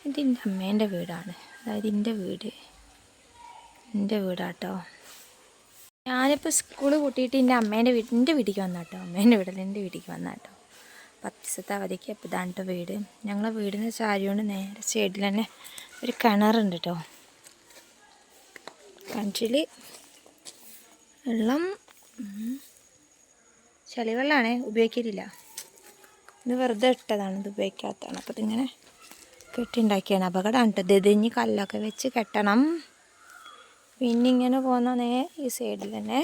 ഇതെൻ്റെ അമ്മേൻ്റെ വീടാണ്, അതായത് എൻ്റെ വീടാട്ടോ. ഞാനിപ്പോൾ സ്കൂൾ കൂട്ടിയിട്ട് എൻ്റെ വീട്ടിലേക്ക് വന്നാട്ടോ. അമ്മേൻ്റെ വീടല്ല, എൻ്റെ വീട്ടിലേക്ക് വന്നാട്ടോ 10 ദിവസത്തെ അവധിക്ക്. അപ്പോൾ ഇതാണ് വീട്. ഞങ്ങളെ വീടിന് ചാരിയോണ്ട് നേരെ സൈഡിൽ തന്നെ ഒരു കിണറുണ്ട് കേട്ടോ. കിണറ്റിൽ വെള്ളം ചളിവെള്ളമാണ്, ഉപയോഗിക്കലില്ല. ഇത് വെറുതെ ഇട്ടതാണ്, ഇത് ഉപയോഗിക്കാത്തതാണ്. അപ്പോൾ ഇതിങ്ങനെ കെട്ടിണ്ടാക്കിയാണ്. അപകടമാണ് കേട്ടോ. ഇതിഞ്ഞ് കല്ലൊക്കെ വെച്ച് കെട്ടണം. പിന്നെ ഇങ്ങനെ പോകുന്ന ഈ സൈഡിൽ തന്നെ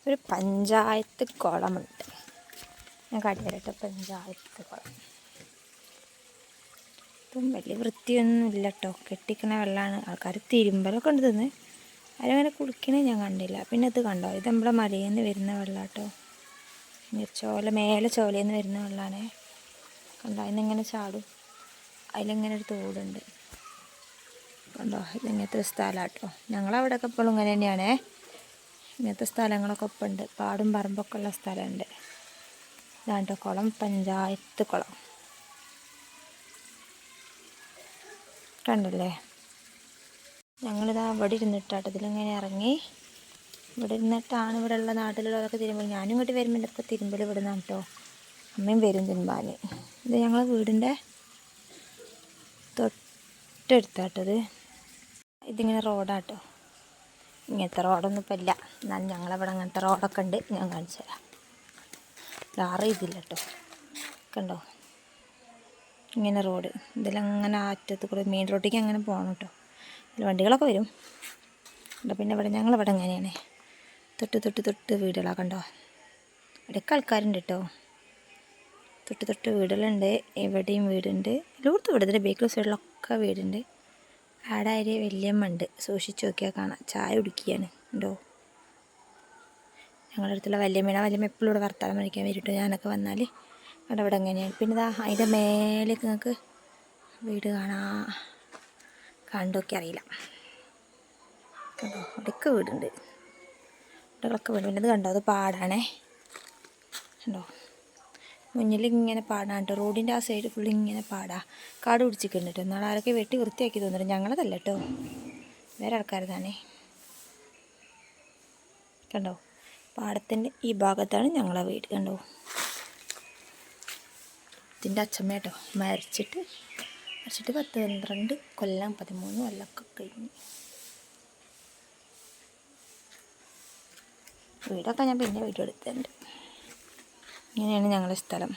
ഒരു പഞ്ചായത്ത് കുളമുണ്ട്. ഞാൻ കാട്ടിത്തരട്ടെ, പഞ്ചായത്ത് കുളം. ഇപ്പം വലിയ വൃത്തിയൊന്നും ഇല്ല കേട്ടോ. കെട്ടിക്കണ വെള്ളമാണ്. ആൾക്കാർ തിരുമ്പലൊക്കെ ഉണ്ട്. തിന്ന് അവരങ്ങനെ കുളിക്കണേ ഞാൻ കണ്ടില്ല. പിന്നെ ഇത് കണ്ടോ, ഇത് നമ്മളെ മലയിൽ നിന്ന് വരുന്ന വെള്ളം കേട്ടോ. മേലെ ചോലയിൽ നിന്ന് വരുന്ന വെള്ളമാണ്. കണ്ടോ, അതിനിങ്ങനെ ചാടും. അതിലിങ്ങനെ ഒരു തോടുണ്ട് കണ്ടോ. ഇതിങ്ങനത്തെ ഒരു സ്ഥലം കേട്ടോ. ഞങ്ങളവിടെയൊക്കെ ഇപ്പോഴും ഇങ്ങനെ തന്നെയാണേ. ഇങ്ങനത്തെ സ്ഥലങ്ങളൊക്കെ ഒപ്പം ഉണ്ട്. പാടും പറമ്പൊക്കെ ഉള്ള സ്ഥലമുണ്ട്. ഇതാണ്ടോ കുളം, പഞ്ചായത്ത് കുളം കണ്ടല്ലേ. ഞങ്ങളിതാ ഇവിടെ ഇരുന്നിട്ടാട്ടോ. ഇതിലിങ്ങനെ ഇറങ്ങി ഇവിടെ ഇരുന്നിട്ടാണ് ഇവിടെ ഉള്ള നാട്ടിലുള്ളതൊക്കെ തിരുമ്പൽ. ഞാനും ഇങ്ങോട്ട് വരുമ്പോൾ ഇതൊക്കെ തിരുമ്പൽ ഇവിടെ നിന്നാണ് കേട്ടോ. അമ്മയും വരും തിരുമ്പാൻ. ഇത് ഞങ്ങളെ വീടിൻ്റെ തൊട്ടടുത്താട്ടത്. ഇതിങ്ങനെ റോഡാട്ടോ. ഇങ്ങനത്തെ റോഡൊന്നും ഇപ്പം ഇല്ല, എന്നാലും ഞങ്ങളവിടെ അങ്ങനത്തെ റോഡൊക്കെ ഉണ്ട്. ഞാൻ കാണിച്ചു തരാം. ടാർ ഇതില്ല കേട്ടോ. കണ്ടോ, ഇങ്ങനെ റോഡ്. ഇതിലങ്ങനെ അറ്റത്ത് കൂടെ മെയിൻ റോഡിലേക്ക് അങ്ങനെ പോകണം കേട്ടോ. ഇതിൽ വണ്ടികളൊക്കെ വരും. പിന്നെ ഇവിടെ ഞങ്ങളിവിടെ എങ്ങനെയാണ് തൊട്ട് വീടുകളാണ് കണ്ടോ. ഇവിടെയൊക്കെ ആൾക്കാരുണ്ട് കേട്ടോ. തൊട്ട് വീടുകളുണ്ട്. എവിടെയും വീടുണ്ട്. എല്ലായിടത്തും വീട്. ഇതിൻ്റെ ബേക്കിൽ സൈഡിലൊക്കെ വീടുണ്ട്. അവിടെ ആര് വല്യമ്മ ഉണ്ട്, സൂക്ഷിച്ച് നോക്കിയാൽ കാണാം. ചായ കുടിക്കുകയാണ് ഉണ്ടോ. ഞങ്ങളുടെ അടുത്തുള്ള വല്യമ്മ എപ്പോഴും ഇവിടെ വർത്താനം കഴിക്കാൻ വരും കേട്ടോ. ഞാനൊക്കെ വന്നാൽ അവിടെ എങ്ങനെയാണ്. പിന്നെ ഇതാ അതിൻ്റെ മേലേക്ക് നിങ്ങൾക്ക് വീട് കണ്ടോക്കി അറിയില്ല കേട്ടോ. അവിടെയൊക്കെ വീടുണ്ട്. ഇവിടെയൊക്കെ വീട്. പിന്നെ ഇത് കണ്ടോ, അത് പാടാണേ കണ്ടോ. മുന്നിൽ ഇങ്ങനെ പാടാണ് കേട്ടോ. റോഡിൻ്റെ ആ സൈഡ് ഫുള്ള് ഇങ്ങനെ കാട് പിടിച്ചിട്ടുണ്ട് കേട്ടോ. എന്നാൽ ആരൊക്കെ വെട്ടി വൃത്തിയാക്കി തോന്നുന്നുണ്ട്. ഞങ്ങളതല്ല കേട്ടോ, വേറെ ആൾക്കാരതാണേ കണ്ടോ. പാടത്തിൻ്റെ ഈ ഭാഗത്താണ് ഞങ്ങളെ വീട് കണ്ടോ. ഇതിൻ്റെ അച്ഛമ്മ കേട്ടോ. മരിച്ചിട്ട് 12 കൊല്ലം 13 കൊല്ലമൊക്കെ കഴിഞ്ഞു. വീടൊക്കെ ഞാൻ പിന്നെ വീഡിയോ എടുത്തിട്ടുണ്ട്. ഇങ്ങനെയാണ് ഞങ്ങളുടെ സ്ഥലം.